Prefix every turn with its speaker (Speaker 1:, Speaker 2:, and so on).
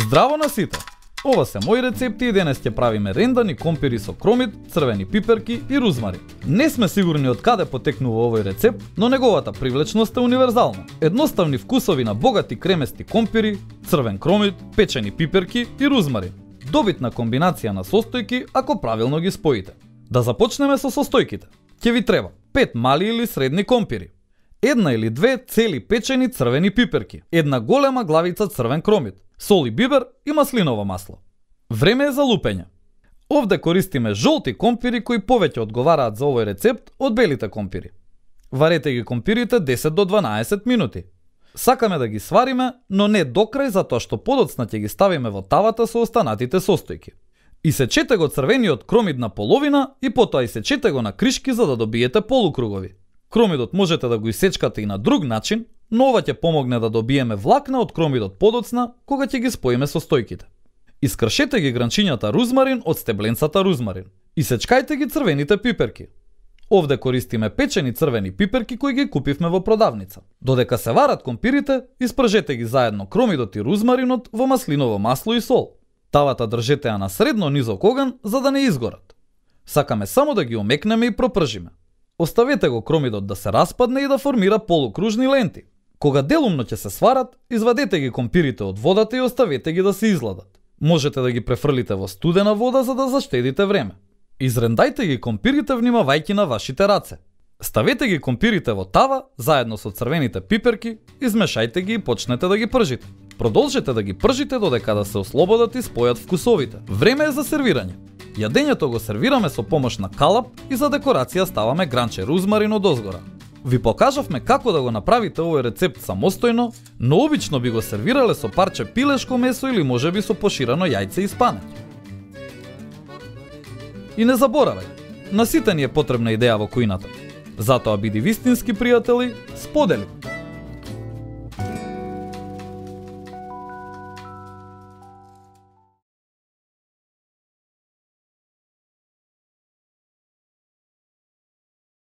Speaker 1: Здраво на сите! Ова се мои рецепти и денес ќе правиме рендани компири со кромит, црвени пиперки и рузмарин. Не сме сигурни од каде потекнува овој рецепт, но неговата привлечност е универзална. Едноставни вкусови на богати кремести компири, црвен кромит, печени пиперки и рузмарин. Добитна комбинација на состојки ако правилно ги споите. Да започнеме со состојките. Ќе ви треба 5 мали или средни компири, една или две цели печени црвени пиперки, една голема главица црвен кромит, сол и бибер и маслиново масло. Време е за лупење. Овде користиме жолти компири кои повеќе одговараат за овој рецепт од белите компири. Варете ги компирите 10 до 12 минути. Сакаме да ги свариме, но не до крај затоа што подоцна ќе ги ставиме во тавата со останатите состојки. Исечете го црвениот кромит на половина и потоа исечете го на кришки за да добиете полукругови. Кромидот можете да го исечкате и на друг начин, но ова ќе помогне да добиеме влакна од кромидот подоцна кога ќе ги споиме состојките. Искршете ги гранчињата рузмарин од стебленцата рузмарин. Исечкајте ги црвените пиперки. Овде користиме печени црвени пиперки кои ги купивме во продавница. Додека се варат компирите, испржете ги заедно кромидот и рузмаринот во маслиново масло и сол. Тавата држете ја на средно низок оган за да не изгорат. Сакаме само да ги омекнеме и пропржиме. Оставете го кромидот да се распадне и да формира полукружни ленти. Кога делумно ќе се сварат, извадете ги компирите од водата и оставете ги да се изладат. Можете да ги префрлите во студена вода за да заштедите време. Изрендајте ги компирите внимавајќи на вашите раце. Ставете ги компирите во тава заедно со црвените пиперки, измешајте ги и почнете да ги пржите. Продолжете да ги пржите додека да се ослободат и спојат вкусовите. Време е за сервирање. Јадењето го сервираме со помош на калап и за декорација ставаме гранче рузмарин од озгора. Ви покажавме како да го направите овој рецепт самостојно, но обично би го сервирале со парче пилешко месо или можеби со поширано јајце и спанет. И не заборавај, на сите ни е потребна идеја во кујната. Затоа биди вистински пријатели, сподели!